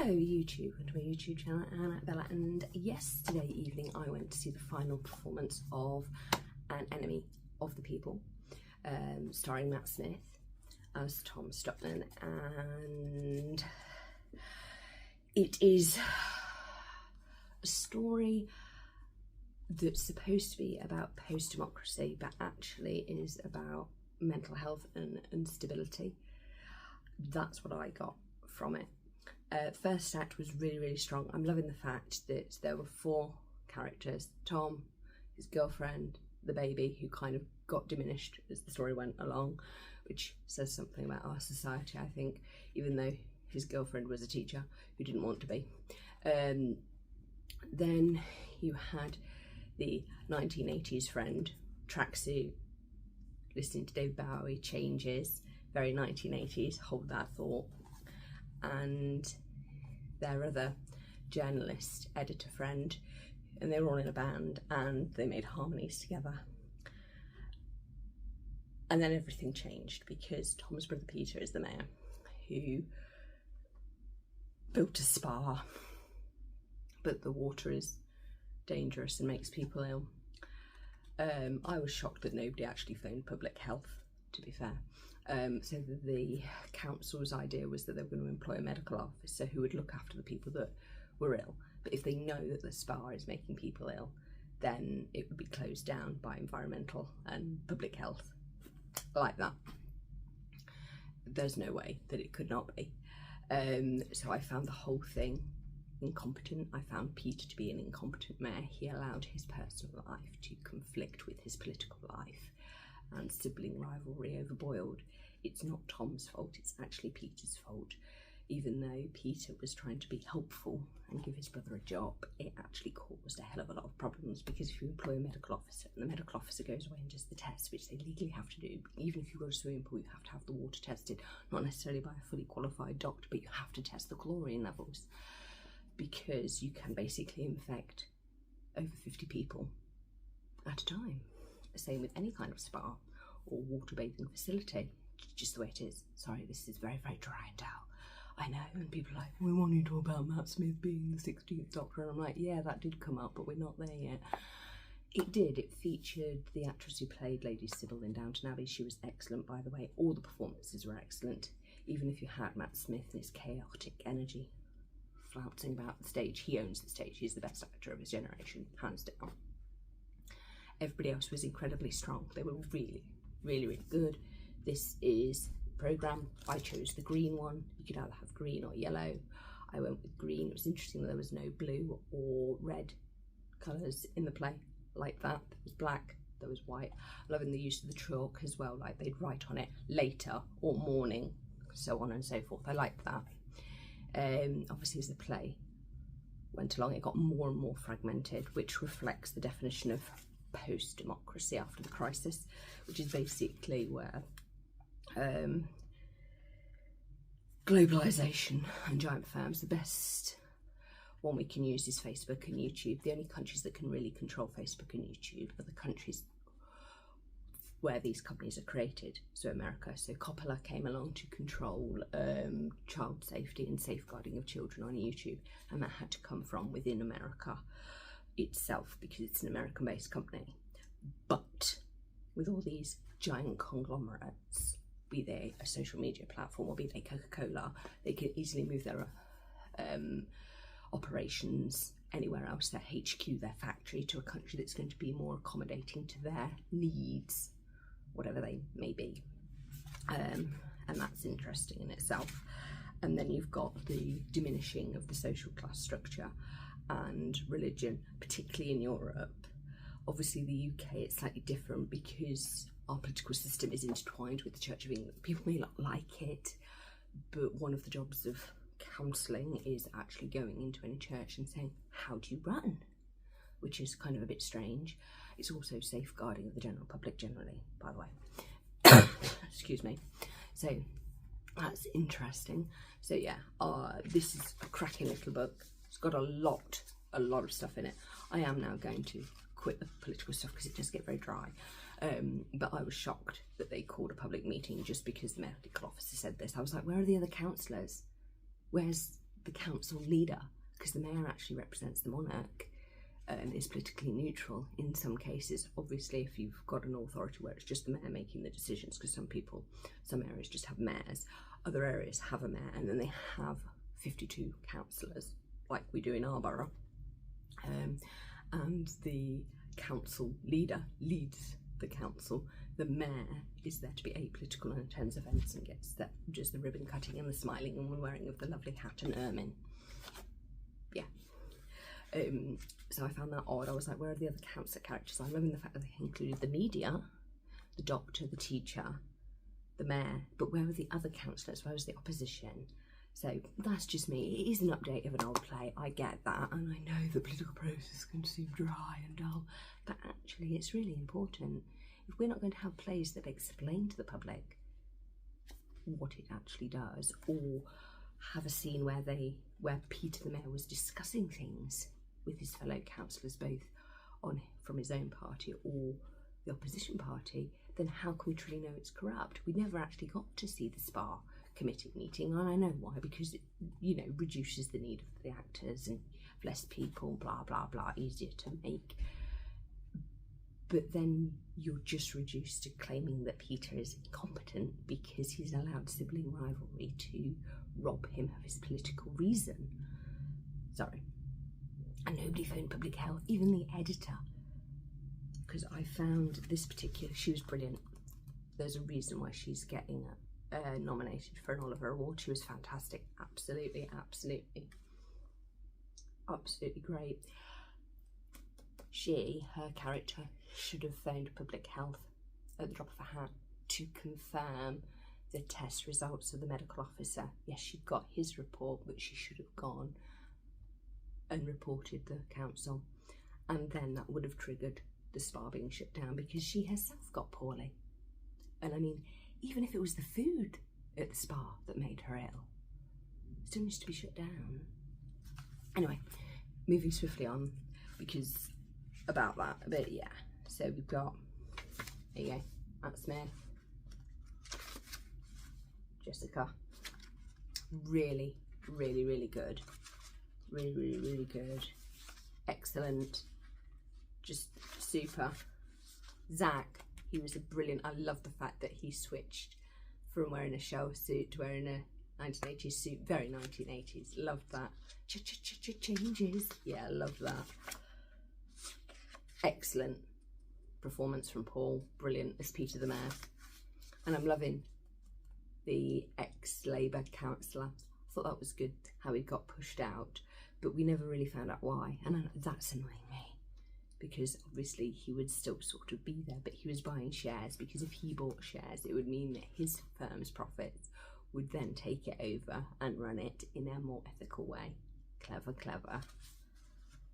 Hello YouTube, and my YouTube channel, Anna Bella, and yesterday evening I went to see the final performance of An Enemy of the People, starring Matt Smith as Tom Stockman, and it is a story that's supposed to be about post-democracy, but actually is about mental health and instability. That's what I got from it. First act was really strong. I'm loving the fact that there were four characters: Tom, his girlfriend, the baby, who kind of got diminished as the story went along, which says something about our society, I think, even though his girlfriend was a teacher who didn't want to be. Then you had the 1980s friend, tracksuit, listening to David Bowie, Changes, very 1980s, hold that thought. And their other journalist, editor friend, and they were all in a band and they made harmonies together. And then everything changed because Tom's brother Peter is the mayor, who built a spa, but the water is dangerous and makes people ill. I was shocked that nobody actually phoned public health, to be fair. So the council's idea was that they were going to employ a medical officer who would look after the people that were ill. But if they know that the spa is making people ill, then it would be closed down by environmental and public health, like that. There's no way that it could not be. So I found the whole thing incompetent. I found Peter to be an incompetent mayor. He allowed his personal life to conflict with his political life, and sibling rivalry overboiled. It's not Tom's fault, it's actually Peter's fault. Even though Peter was trying to be helpful and give his brother a job, it actually caused a hell of a lot of problems, because if you employ a medical officer and the medical officer goes away and does the tests, which they legally have to do, even if you go to a swimming pool, you have to have the water tested, not necessarily by a fully qualified doctor, but you have to test the chlorine levels, because you can basically infect over 50 people at a time. Same with any kind of spa or water bathing facility, just the way it is. Sorry, this is very dry and dull, I know, and people are like, we want you to talk about Matt Smith being the 16th Doctor, and I'm like, yeah, that did come up, but we're not there yet. It did. It featured the actress who played Lady Sybil in Downton Abbey. She was excellent, by the way. All the performances were excellent, even if you had Matt Smith and his chaotic energy flouncing about the stage. He owns the stage. He's the best actor of his generation, hands down. Everybody else was incredibly strong. They were really good. This is the programme. I chose the green one. You could either have green or yellow. I went with green. It was interesting that there was no blue or red colours in the play like that. There was black, there was white. Loving the use of the chalk as well, like they'd write on it later or morning, so on and so forth. I liked that. Obviously as the play went along, it got more and more fragmented, which reflects the definition of post-democracy after the crisis, which is basically where globalization and giant firms, the best one we can use is Facebook and YouTube. The only countries that can really control Facebook and YouTube are the countries where these companies are created, so America. So Coppola came along to control child safety and safeguarding of children on YouTube, and that had to come from within America itself, because it's an American-based company. But with all these giant conglomerates, be they a social media platform or be they Coca-Cola, they can easily move their operations anywhere else, their HQ, their factory, to a country that's going to be more accommodating to their needs, whatever they may be. And that's interesting in itself. And then you've got the diminishing of the social class structure and religion, particularly in Europe. Obviously the UK, it's slightly different because our political system is intertwined with the Church of England. People may not like it, but one of the jobs of counselling is actually going into any church and saying, how do you run? Which is kind of a bit strange. It's also safeguarding of the general public generally, by the way. Excuse me. So that's interesting. So yeah, this is a cracking little book. It's got a lot of stuff in it. I am now going to quit the political stuff because it does get very dry. But I was shocked that they called a public meeting just because the medical officer said this. I was like, where are the other councillors? Where's the council leader, because the mayor actually represents the monarch and is politically neutral in some cases. Obviously, if you've got an authority where it's just the mayor making the decisions, because some areas just have mayors, other areas have a mayor, and then they have 52 councillors, like we do in our borough. And the council leader leads the council. The mayor is there to be apolitical and attends events and does the ribbon cutting and the smiling and the wearing of the lovely hat and ermine. Yeah. So I found that odd. I was like, where are the other councillor characters? I'm loving the fact that they included the media, the doctor, the teacher, the mayor, but where were the other councillors? Where was the opposition? So that's just me. It is an update of an old play, I get that, and I know the political process can seem dry and dull, but actually it's really important. If we're not going to have plays that explain to the public what it actually does, or have a scene where Peter the Mayor was discussing things with his fellow councillors, both from his own party or the opposition party, then how can we truly know it's corrupt? We never actually got to see the SPA committee meeting, and I know why, because it, reduces the need of the actors and less people, blah blah blah, easier to make. But then you're just reduced to claiming that Peter is incompetent because he's allowed sibling rivalry to rob him of his political reason. Sorry. And nobody phoned public health, even the editor. Because I found this particular, she was brilliant. There's a reason why she's getting nominated for an Oliver Award. She was fantastic. Absolutely, absolutely. Absolutely great. Her character, should have phoned public health at the drop of a hat to confirm the test results of the medical officer. Yes, she got his report, but she should have gone and reported the council, and then that would have triggered the spa being shut down, because she herself got poorly. And I mean, even if it was the food at the spa that made her ill, it still needs to be shut down. Anyway, moving swiftly on, because about that a bit, yeah. So we've got, there you go, Matt Smith, Jessica, really, really, really good. Really, really, really good. Excellent. Just super. Zach, he was a brilliant. I love the fact that he switched from wearing a shower suit to wearing a 1980s suit. Very 1980s. Love that. Changes. Yeah, love that. Excellent performance from Paul. Brilliant as Peter the Mayor. And I'm loving the ex-Labour councillor. I thought that was good, how he got pushed out, but we never really found out why, and that's annoying me, because obviously he would still sort of be there, but he was buying shares, because if he bought shares, it would mean that his firm's profits would then take it over and run it in a more ethical way. Clever, clever.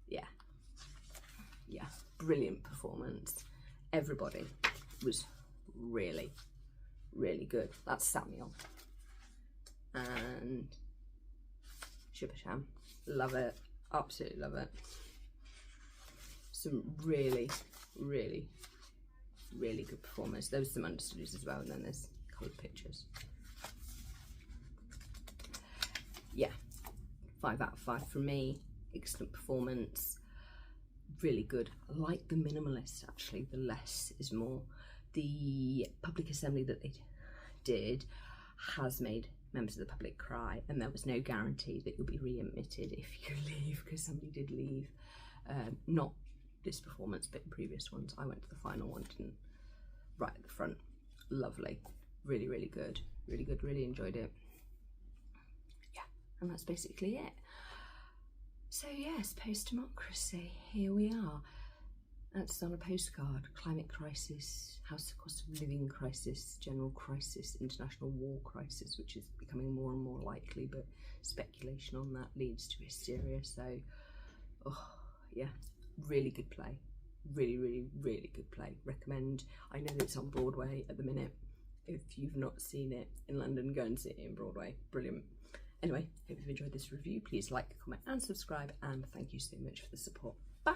Yeah, brilliant performance. Everybody was really, really good. That's Samuel. And Shibasham, love it, absolutely love it. Some really, really, really good performers. There was some understudies as well, and then there's coloured pictures. Yeah, 5 out of 5 from me. Excellent performance, really good. I like the minimalist, actually, the less is more. The public assembly that they did has made members of the public cry, and there was no guarantee that you'll be re-admitted if you leave, because somebody did leave. Not this performance, but in previous ones. I went to the final one, didn't, right at the front. Lovely, really, really good, really enjoyed it. Yeah, and that's basically it. So yes, post-democracy, here we are. That's on a postcard. Climate crisis, house cost of living crisis, general crisis, international war crisis, which is becoming more and more likely, but speculation on that leads to hysteria. So, oh yeah, really good play. Really, really, really good play. Recommend. I know it's on Broadway at the minute. If you've not seen it in London, go and see it in Broadway. Brilliant. Anyway, hope you've enjoyed this review. Please like, comment and subscribe, and thank you so much for the support. Bye!